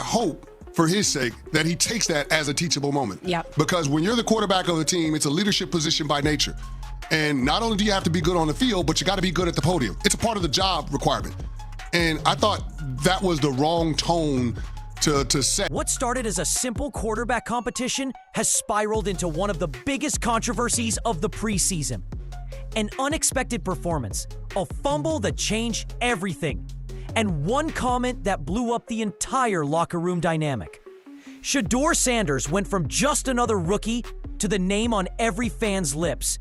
hope, for his sake, that he takes that as a teachable moment. Yep. Because when you're the quarterback of the team, it's a leadership position by nature. And not only do you have to be good on the field, but you got to be good at the podium. It's a part of the job requirement. And I thought that was the wrong tone to set. What started as a simple quarterback competition has spiraled into one of the biggest controversies of the preseason. An unexpected performance, a fumble that changed everything, and one comment that blew up the entire locker room dynamic. Shedeur Sanders went from just another rookie to the name on every fan's lips,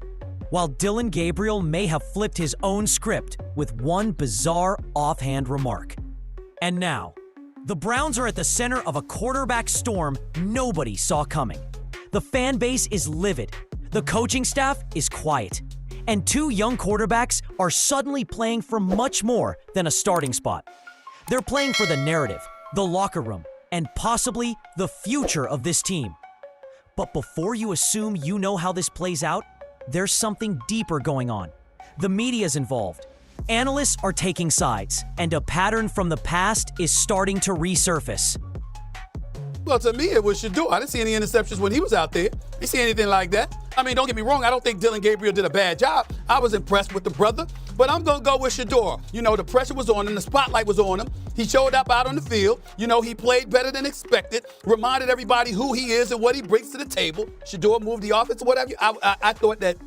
while Dillon Gabriel may have flipped his own script with one bizarre offhand remark. And now, the Browns are at the center of a quarterback storm nobody saw coming. The fan base is livid, the coaching staff is quiet, and two young quarterbacks are suddenly playing for much more than a starting spot. They're playing for the narrative, the locker room, and possibly the future of this team. But before you assume you know how this plays out, there's something deeper going on. The media's involved. Analysts are taking sides, and a pattern from the past is starting to resurface. Well, to me, it was Shedeur. I didn't see any interceptions when he was out there. Didn't see anything like that. I mean, don't get me wrong. I don't think Dillon Gabriel did a bad job. I was impressed with the brother, but I'm going to go with Shedeur. You know, the pressure was on him. The spotlight was on him. He showed up out on the field. You know, he played better than expected, reminded everybody who he is and what he brings to the table. Shedeur moved the offense or whatever. I thought that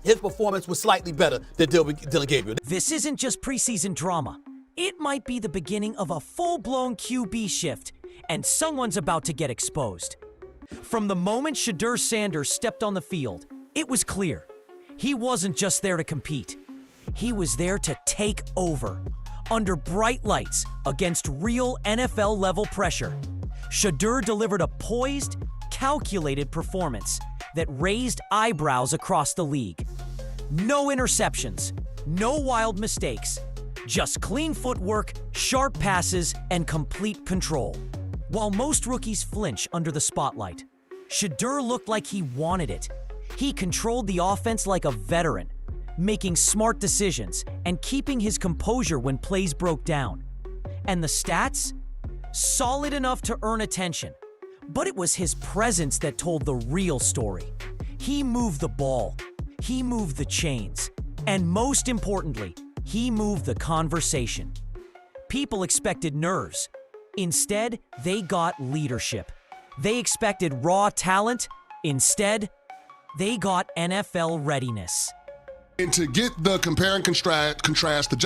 his performance was slightly better than Dillon Gabriel. This isn't just preseason drama. It might be the beginning of a full-blown QB shift, and someone's about to get exposed. From the moment Shedeur Sanders stepped on the field, it was clear. He wasn't just there to compete. He was there to take over. Under bright lights, against real NFL-level pressure, Shedeur delivered a poised, calculated performance that raised eyebrows across the league. No interceptions, no wild mistakes, just clean footwork, sharp passes, and complete control. While most rookies flinch under the spotlight, Shedeur looked like he wanted it. He controlled the offense like a veteran, making smart decisions and keeping his composure when plays broke down. And the stats? Solid enough to earn attention. But it was his presence that told the real story. He moved the ball. He moved the chains. And most importantly, he moved the conversation. People expected nerves. Instead, they got leadership. They expected raw talent. Instead, they got NFL readiness. And to get the compare and contrast, the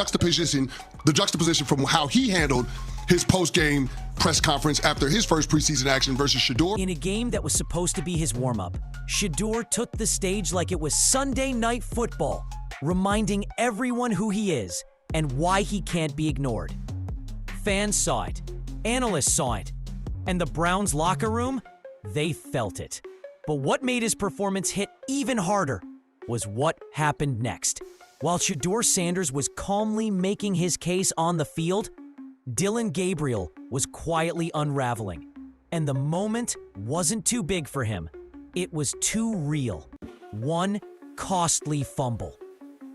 juxtaposition from how he handled his post-game press conference after his first preseason action versus Shedeur. In a game that was supposed to be his warm-up, Shedeur took the stage like it was Sunday Night Football, reminding everyone who he is and why he can't be ignored. Fans saw it, analysts saw it, and the Browns locker room, they felt it. But what made his performance hit even harder was what happened next. While Shedeur Sanders was calmly making his case on the field, Dillon Gabriel was quietly unraveling. And the moment wasn't too big for him. It was too real. One costly fumble.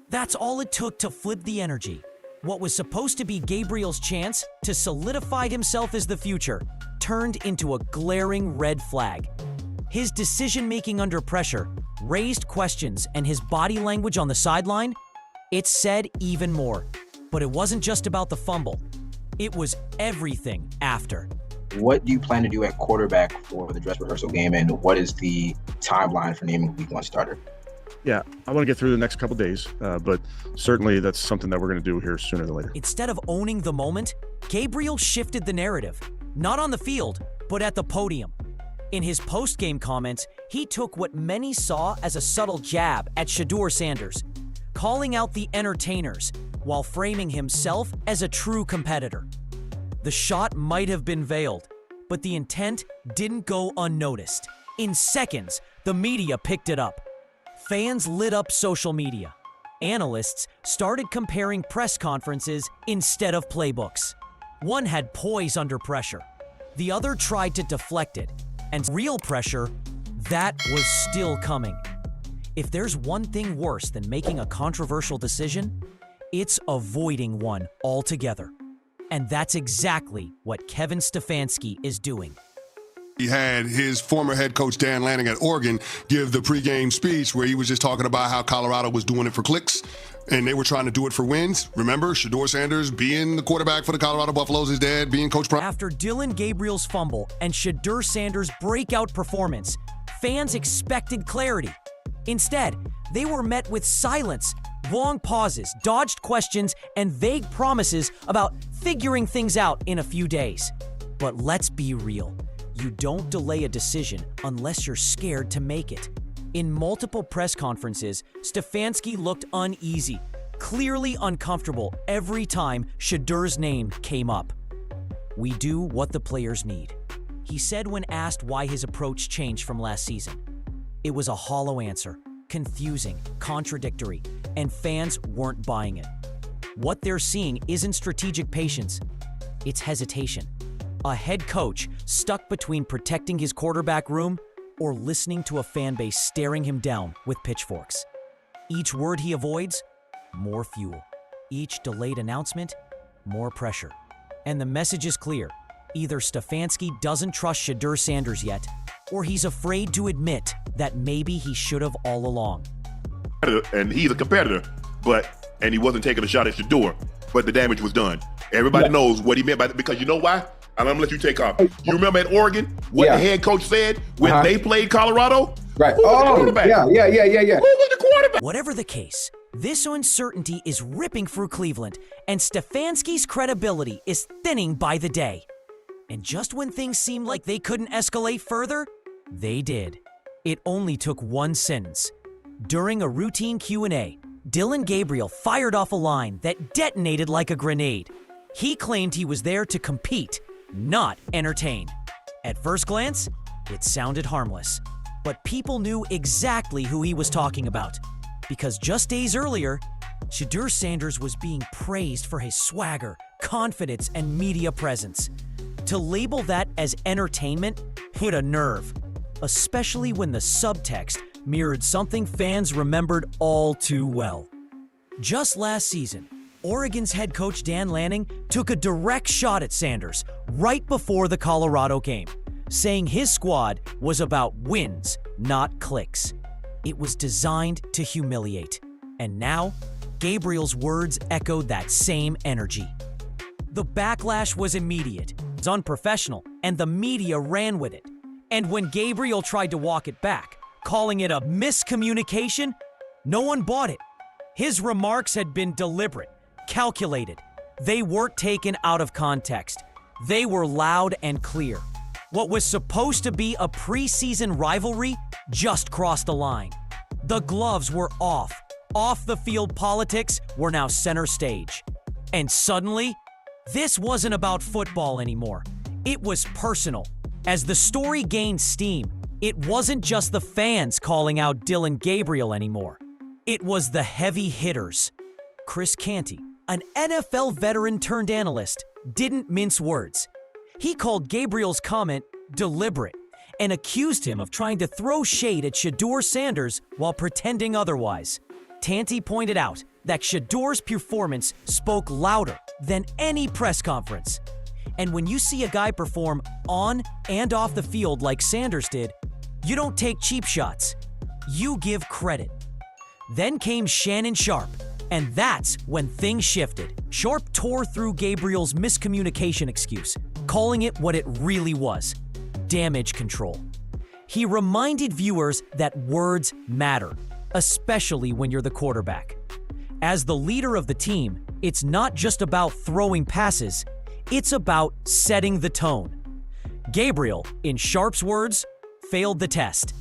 That's all it took to flip the energy. What was supposed to be Gabriel's chance to solidify himself as the future turned into a glaring red flag. His decision-making under pressure raised questions, and his body language on the sideline, it said even more. But it wasn't just about the fumble. It was everything after. What do you plan to do at quarterback for the dress rehearsal game, and what is the timeline for naming Week 1 starter? Yeah, I want to get through the next couple days, but certainly that's something that we're going to do here sooner than later. Instead of owning the moment, Gabriel shifted the narrative, not on the field, but at the podium. In his post-game comments, he took what many saw as a subtle jab at Shedeur Sanders, calling out the entertainers while framing himself as a true competitor. The shot might have been veiled, but the intent didn't go unnoticed. In seconds, the media picked it up. Fans lit up social media. Analysts started comparing press conferences instead of playbooks. One had poise under pressure. The other tried to deflect it. And real pressure, that was still coming. If there's one thing worse than making a controversial decision, it's avoiding one altogether. And that's exactly what Kevin Stefanski is doing. He had his former head coach, Dan Lanning at Oregon, give the pregame speech where he was just talking about how Colorado was doing it for clicks and they were trying to do it for wins. Remember, Shedeur Sanders being the quarterback for the Colorado Buffaloes, his dad being Coach Prime. After Dillon Gabriel's fumble and Shedeur Sanders' breakout performance, fans expected clarity. Instead, they were met with silence, long pauses, dodged questions, and vague promises about figuring things out in a few days. But let's be real. You don't delay a decision unless you're scared to make it. In multiple press conferences, Stefanski looked uneasy, clearly uncomfortable every time Shedeur's name came up. We do what the players need, he said when asked why his approach changed from last season. It was a hollow answer, confusing, contradictory, and fans weren't buying it. What they're seeing isn't strategic patience, it's hesitation. A head coach stuck between protecting his quarterback room or listening to a fan base staring him down with pitchforks. Each word he avoids, more fuel. Each delayed announcement, more pressure. And the message is clear. Either Stefanski doesn't trust Shedeur Sanders yet, or he's afraid to admit that maybe he should have all along. And he's a competitor, and he wasn't taking a shot at Shedeur, but the damage was done. Everybody knows what he meant by that, because you know why? I'm gonna let you take off. You remember at Oregon what the head coach said when they played Colorado? Right. Who was the quarterback? Yeah. Who was the quarterback? Whatever the case, this uncertainty is ripping through Cleveland, and Stefanski's credibility is thinning by the day. And just when things seemed like they couldn't escalate further, they did. It only took one sentence. During a routine Q&A, Dillon Gabriel fired off a line that detonated like a grenade. He claimed he was there to compete, not entertain. At first glance, it sounded harmless, but people knew exactly who he was talking about, because just days earlier, Shedeur Sanders was being praised for his swagger, confidence, and media presence. To label that as entertainment hit a nerve, especially when the subtext mirrored something fans remembered all too well. Just last season, Oregon's head coach Dan Lanning took a direct shot at Sanders right before the Colorado game, saying his squad was about wins, not clicks. It was designed to humiliate. And now, Gabriel's words echoed that same energy. The backlash was immediate, it was unprofessional, and the media ran with it. And when Gabriel tried to walk it back, calling it a miscommunication, no one bought it. His remarks had been deliberate, calculated. They weren't taken out of context. They were loud and clear. What was supposed to be a preseason rivalry just crossed the line. The gloves were off. Off-the-field politics were now center stage. And suddenly, this wasn't about football anymore. It was personal. As the story gained steam, it wasn't just the fans calling out Dillon Gabriel anymore. It was the heavy hitters. Chris Canty, an NFL veteran turned analyst, didn't mince words. He called Gabriel's comment deliberate and accused him of trying to throw shade at Shedeur Sanders while pretending otherwise. Tanti pointed out that Shedeur's performance spoke louder than any press conference. And when you see a guy perform on and off the field like Sanders did, you don't take cheap shots. You give credit. Then came Shannon Sharpe, and that's when things shifted. Sharpe tore through Gabriel's miscommunication excuse, calling it what it really was: damage control. He reminded viewers that words matter, especially when you're the quarterback. As the leader of the team, it's not just about throwing passes, it's about setting the tone. Gabriel, in Sharpe's words, failed the test.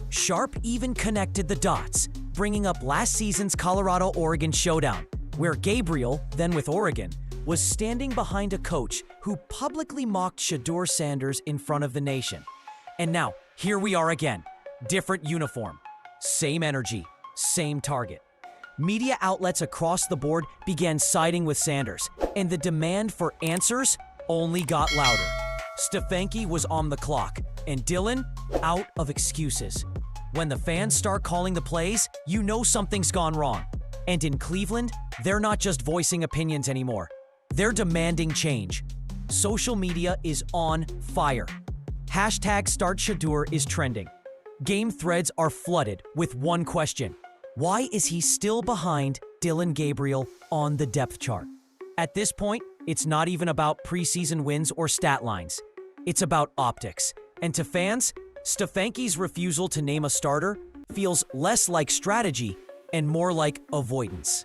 Sharpe even connected the dots, bringing up last season's Colorado-Oregon showdown, where Gabriel, then with Oregon, was standing behind a coach who publicly mocked Shedeur Sanders in front of the nation. And now, here we are again. Different uniform, same energy, same target. Media outlets across the board began siding with Sanders, and the demand for answers only got louder. Stefanski was on the clock, and Dillon out of excuses. When the fans start calling the plays, you know something's gone wrong. And in Cleveland, they're not just voicing opinions anymore. They're demanding change. Social media is on fire. Hashtag Start Shedeur is trending. Game threads are flooded with one question. Why is he still behind Dillon Gabriel on the depth chart? At this point, it's not even about preseason wins or stat lines. It's about optics. And to fans, Stefanski's refusal to name a starter feels less like strategy and more like avoidance.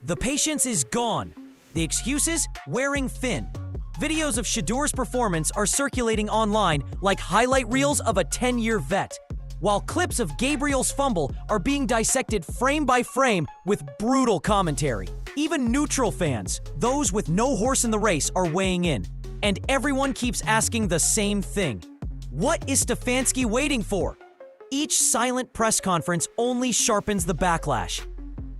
The patience is gone. The excuses wearing thin. Videos of Shedeur's performance are circulating online like highlight reels of a 10-year vet, while clips of Gabriel's fumble are being dissected frame by frame with brutal commentary. Even neutral fans, those with no horse in the race, are weighing in, and everyone keeps asking the same thing. What is Stefanski waiting for? Each silent press conference only sharpens the backlash.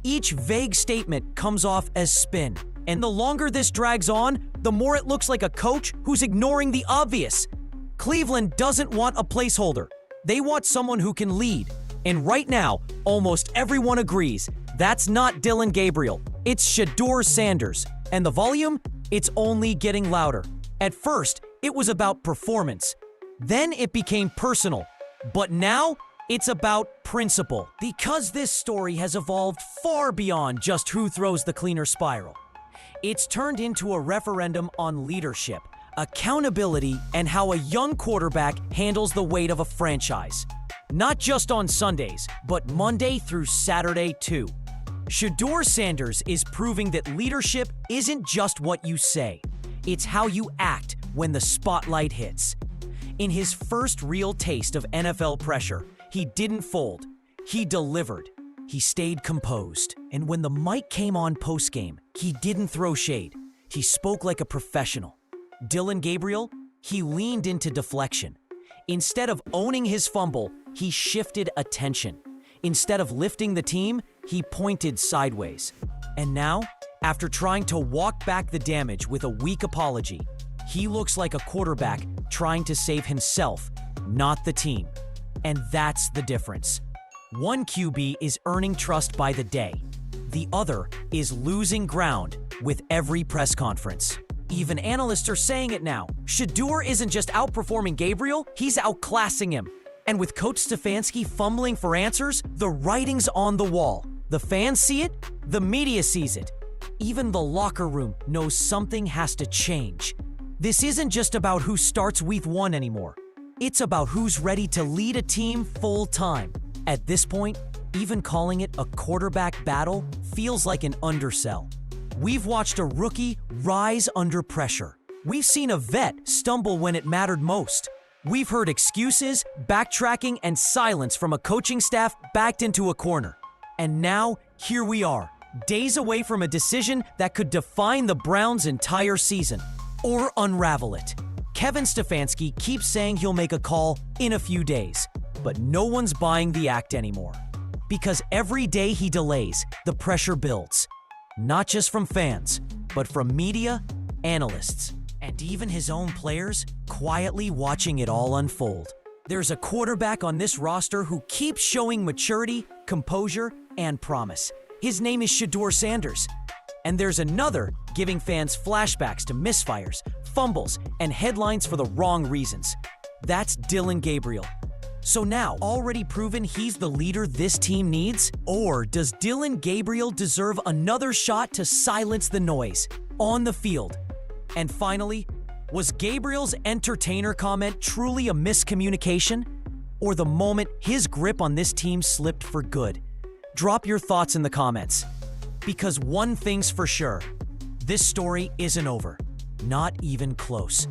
Each vague statement comes off as spin. And the longer this drags on, the more it looks like a coach who's ignoring the obvious. Cleveland doesn't want a placeholder. They want someone who can lead. And right now, almost everyone agrees that's not Dillon Gabriel. It's Shedeur Sanders. And the volume? It's only getting louder. At first, it was about performance. Then it became personal. But now, it's about principle. Because this story has evolved far beyond just who throws the cleaner spiral. It's turned into a referendum on leadership, accountability, and how a young quarterback handles the weight of a franchise. Not just on Sundays, but Monday through Saturday too. Shedeur Sanders is proving that leadership isn't just what you say. It's how you act when the spotlight hits. In his first real taste of NFL pressure, he didn't fold. He delivered. He stayed composed, and when the mic came on postgame, he didn't throw shade. He spoke like a professional. Dillon Gabriel, he leaned into deflection. Instead of owning his fumble, he shifted attention. Instead of lifting the team, he pointed sideways. And now, after trying to walk back the damage with a weak apology, he looks like a quarterback trying to save himself, not the team. And that's the difference. One QB is earning trust by the day. The other is losing ground with every press conference. Even analysts are saying it now. Shedeur isn't just outperforming Gabriel, he's outclassing him. And with Coach Stefanski fumbling for answers, the writing's on the wall. The fans see it, the media sees it. Even the locker room knows something has to change. This isn't just about who starts week 1 anymore. It's about who's ready to lead a team full time. At this point, even calling it a quarterback battle feels like an undersell. We've watched a rookie rise under pressure. We've seen a vet stumble when it mattered most. We've heard excuses, backtracking, and silence from a coaching staff backed into a corner. And now, here we are, days away from a decision that could define the Browns' entire season, or unravel it. Kevin Stefanski keeps saying he'll make a call in a few days, but no one's buying the act anymore. Because every day he delays, the pressure builds. Not just from fans, but from media, analysts, and even his own players quietly watching it all unfold. There's a quarterback on this roster who keeps showing maturity, composure, and promise. His name is Shedeur Sanders. And there's another giving fans flashbacks to misfires, fumbles, and headlines for the wrong reasons. That's Dillon Gabriel. So now, already proven he's the leader this team needs? Or does Dillon Gabriel deserve another shot to silence the noise on the field? And finally, was Gabriel's entertainer comment truly a miscommunication? Or the moment his grip on this team slipped for good? Drop your thoughts in the comments. Because one thing's for sure, this story isn't over. Not even close.